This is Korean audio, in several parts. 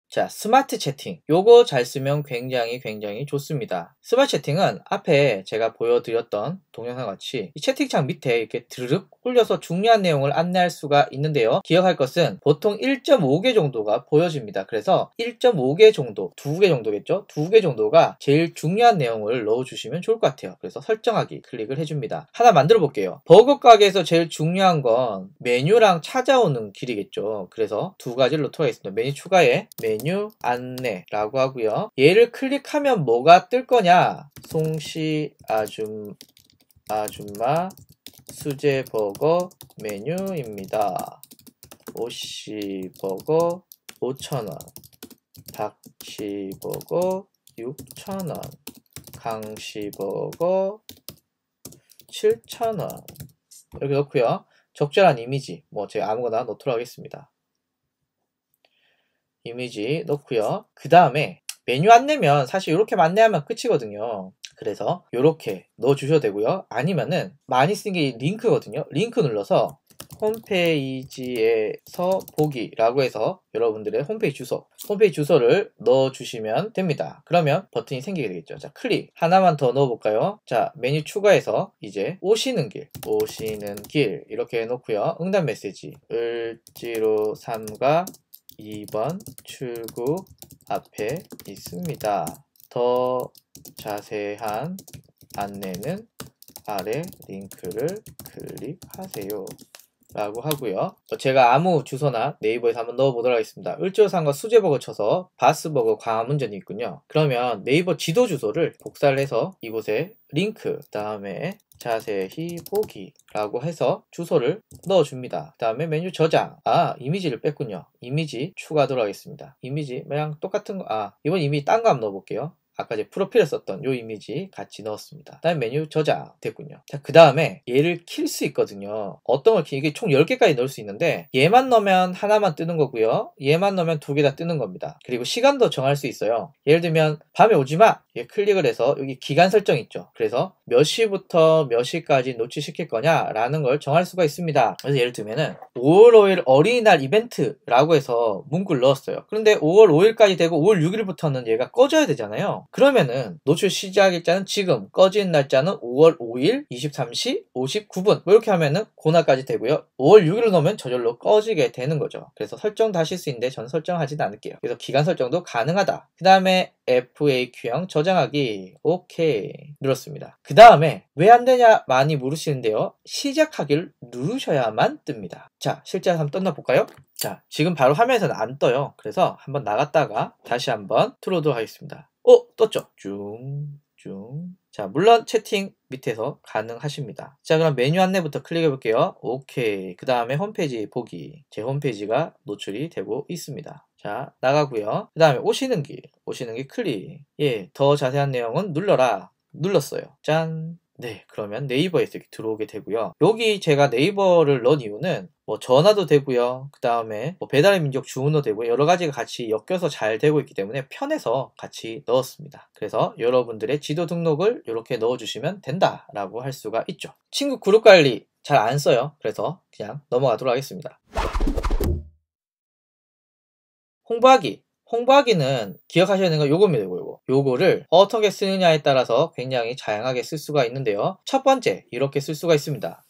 자, 스마트 채팅. 요거 잘 쓰면 굉장히 좋습니다. 스마트 채팅은 앞에 제가 보여드렸던 동영상 같이 이 채팅창 밑에 이렇게 드르륵 홀려서 중요한 내용을 안내할 수가 있는데요. 기억할 것은 보통 1.5개 정도가 보여집니다. 그래서 1.5개 정도, 2개 정도겠죠? 2개 정도가 제일 중요한 내용을 넣어주시면 좋을 것 같아요. 그래서 설정하기 클릭을 해줍니다. 하나 만들어 볼게요. 버거 가게에서 제일 중요한 건 메뉴랑 찾아오는 길이겠죠. 그래서 두 가지를 넣도록 하겠습니다. 메뉴 추가에 메뉴 안내라고 하고요. 얘를 클릭하면 뭐가 뜰 거냐? 송씨 아줌마 수제버거 메뉴입니다. 오씨버거 5,000원, 닭씨버거 6,000원, 강씨버거 7,000원 이렇게 넣고요. 적절한 이미지 제가 아무거나 넣도록 하겠습니다. 이미지 넣고요. 그 다음에 메뉴 안내면 사실 이렇게만 안내하면 끝이거든요. 그래서 이렇게 넣어주셔도 되고요. 아니면은 많이 쓰는 게 링크거든요. 링크 눌러서 홈페이지에서 보기라고 해서 여러분들의 홈페이지 주소를 넣어주시면 됩니다. 그러면 버튼이 생기게 되겠죠. 자, 클릭 하나만 더 넣어볼까요? 자, 메뉴 추가해서 이제 오시는 길 이렇게 해놓고요. 응답 메시지 을지로 3가 2번 출구 앞에 있습니다. 더 자세한 안내는 아래 링크를 클릭하세요. 라고 하고요. 제가 아무 주소나 네이버에서 한번 넣어보도록 하겠습니다. 을지로산과 수제버거 쳐서 바스버거 광화문점이 있군요. 그러면 네이버 지도 주소를 복사를 해서 이곳에 링크, 그 다음에 자세히 보기라고 해서 주소를 넣어줍니다. 그 다음에 메뉴 저장. 이미지를 뺐군요. 이미지 추가하도록 하겠습니다. 이미지 그냥 똑같은 거. 이번 이미지 딴 거 한번 넣어볼게요. 아까 제 프로필에 썼던 요 이미지 같이 넣었습니다. 다음 메뉴 저장 됐군요. 자, 그 다음에 얘를 킬 수 있거든요. 어떤 걸 이게 총 10개까지 넣을 수 있는데 얘만 넣으면 하나만 뜨는 거고요. 얘만 넣으면 2개 다 뜨는 겁니다. 그리고 시간도 정할 수 있어요. 예를 들면 밤에 오지마! 얘 클릭을 해서 여기 기간 설정 있죠. 그래서 몇 시부터 몇 시까지 노출시킬 거냐 라는 걸 정할 수가 있습니다. 그래서 예를 들면은 5월 5일 어린이날 이벤트라고 해서 문구를 넣었어요. 그런데 5월 5일까지 되고 5월 6일부터는 얘가 꺼져야 되잖아요. 그러면은 노출 시작 일자는 지금, 꺼지는 날짜는 5월 5일 23시 59분 이렇게 하면은 그날까지 되고요. 5월 6일을 넣으면 저절로 꺼지게 되는 거죠. 그래서 설정도 하실 수 있는데 저는 설정하지는 않을게요. 그래서 기간 설정도 가능하다. 그 다음에 FAQ형 저장하기 오케이 눌렀습니다. 그 다음에 왜 안 되냐 많이 물으시는데요. 시작하기를 누르셔야만 뜹니다. 자, 실제 한번 떴나 볼까요? 자, 지금 바로 화면에서는 안 떠요. 그래서 한번 나갔다가 다시 한번 틀어보도록 하겠습니다. 떴죠? 자, 물론 채팅 밑에서 가능하십니다. 자, 그럼 메뉴 안내부터 클릭해 볼게요. 오케이. 그 다음에 홈페이지 보기. 제 홈페이지가 노출이 되고 있습니다. 자, 나가고요. 그 다음에 오시는 길 클릭. 더 자세한 내용은 눌러라. 눌렀어요. 짠. 네, 그러면 네이버에서 이렇게 들어오게 되고요. 여기 제가 네이버를 넣은 이유는 전화도 되고요. 그 다음에 배달의 민족 주문도 되고 여러 가지가 같이 엮여서 잘 되고 있기 때문에 편해서 같이 넣었습니다. 그래서 여러분들의 지도 등록을 이렇게 넣어주시면 된다라고 할 수가 있죠. 친구 그룹 관리 잘 안 써요. 그래서 그냥 넘어가도록 하겠습니다. 홍보하기는 기억하셔야 되는 건 요겁니다. 요거를 어떻게 쓰느냐에 따라서 굉장히 다양하게 쓸 수가 있는데요. 첫 번째, 이렇게 쓸 수가 있습니다.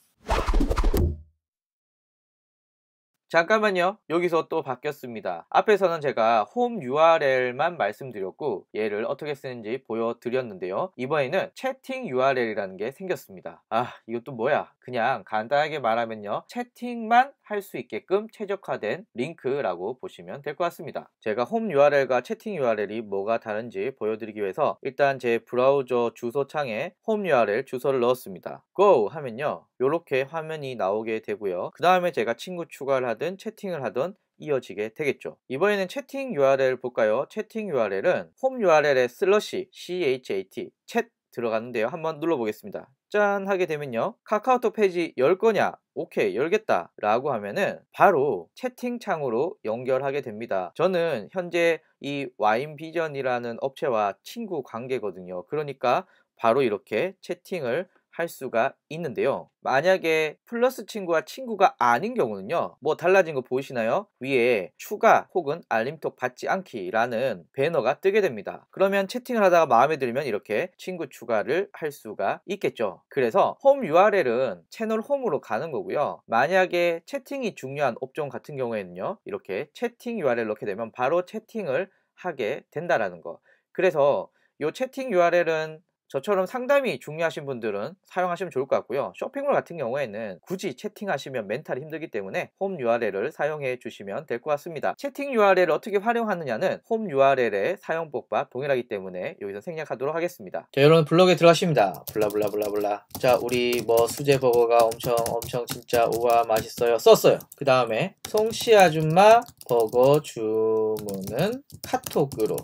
잠깐만요. 여기서 또 바뀌었습니다. 앞에서는 제가 홈 URL만 말씀드렸고 얘를 어떻게 쓰는지 보여드렸는데요. 이번에는 채팅 URL이라는 게 생겼습니다. 이것도 뭐야? 그냥 간단하게 말하면요. 채팅만 할 수 있게끔 최적화된 링크라고 보시면 될 것 같습니다. 제가 홈 URL과 채팅 URL이 뭐가 다른지 보여드리기 위해서 일단 제 브라우저 주소창에 홈 URL 주소를 넣었습니다. Go 하면요. 이렇게 화면이 나오게 되고요. 그 다음에 제가 친구 추가를 하든 채팅을 하든 이어지게 되겠죠. 이번에는 채팅 URL 볼까요? 채팅 URL은 홈 URL에 /chat 챗 들어갔는데요. 한번 눌러보겠습니다. 짠 하게 되면요. 카카오톡 페이지 열 거냐? 오케이 열겠다 라고 하면은 바로 채팅창으로 연결하게 됩니다. 저는 현재 이 와인비전이라는 업체와 친구 관계거든요. 그러니까 바로 이렇게 채팅을 할 수가 있는데요. 만약에 플러스 친구와 친구가 아닌 경우는요, 뭐 달라진 거 보이시나요? 위에 추가 혹은 알림톡 받지 않기 라는 배너가 뜨게 됩니다. 그러면 채팅을 하다가 마음에 들면 이렇게 친구 추가를 할 수가 있겠죠. 그래서 홈 URL은 채널 홈으로 가는 거고요. 만약에 채팅이 중요한 업종 같은 경우에는요, 이렇게 채팅 URL 넣게 되면 바로 채팅을 하게 된다라는 거. 그래서 이 채팅 URL은 저처럼 상담이 중요하신 분들은 사용하시면 좋을 것 같고요. 쇼핑몰 같은 경우에는 굳이 채팅하시면 멘탈이 힘들기 때문에 홈 URL을 사용해 주시면 될 것 같습니다. 채팅 URL을 어떻게 활용하느냐는 홈 URL의 사용법과 동일하기 때문에 여기서 생략하도록 하겠습니다. 자, 여러분 블로그에 들어가십니다. 블라블라블라블라. 자, 우리 뭐 수제 버거가 엄청 진짜 우와 맛있어요 썼어요. 그 다음에 송씨 아줌마 버거 주문은 카톡으로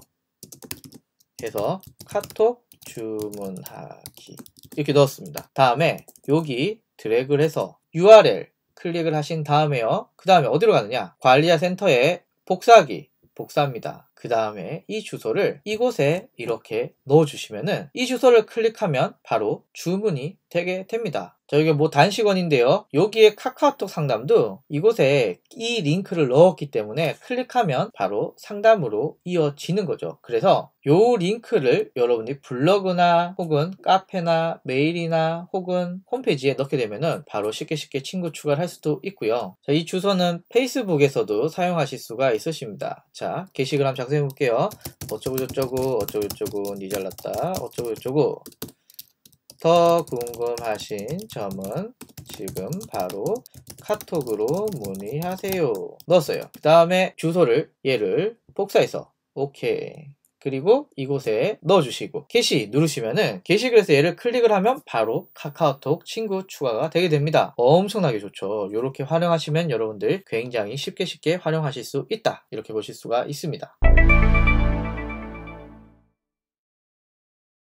해서 카톡 주문하기 이렇게 넣었습니다. 다음에 여기 드래그를 해서 URL 클릭을 하신 다음에요. 그 다음에 어디로 가느냐? 관리자 센터에 복사합니다. 그 다음에 이 주소를 이곳에 이렇게 넣어주시면은 이 주소를 클릭하면 바로 주문이 되게 됩니다. 자, 이게 뭐 단식원인데요. 여기에 카카오톡 상담도 이곳에 이 링크를 넣었기 때문에 클릭하면 바로 상담으로 이어지는 거죠. 그래서 요 링크를 여러분이 블로그나 혹은 카페나 메일이나 혹은 홈페이지에 넣게 되면은 바로 쉽게 친구 추가를 할 수도 있고요. 자, 이 주소는 페이스북에서도 사용하실 수가 있으십니다. 자, 게시글 한번 작성해 볼게요. 어쩌고 니 잘났다 어쩌고 더 궁금하신 점은 지금 바로 카톡으로 문의하세요 넣었어요. 그 다음에 주소를 얘를 복사해서 오케이 그리고 이곳에 넣어주시고 게시 누르시면은 게시글에서 얘를 클릭을 하면 바로 카카오톡 친구 추가가 되게 됩니다. 엄청나게 좋죠. 이렇게 활용하시면 여러분들 굉장히 쉽게 활용하실 수 있다 이렇게 보실 수가 있습니다.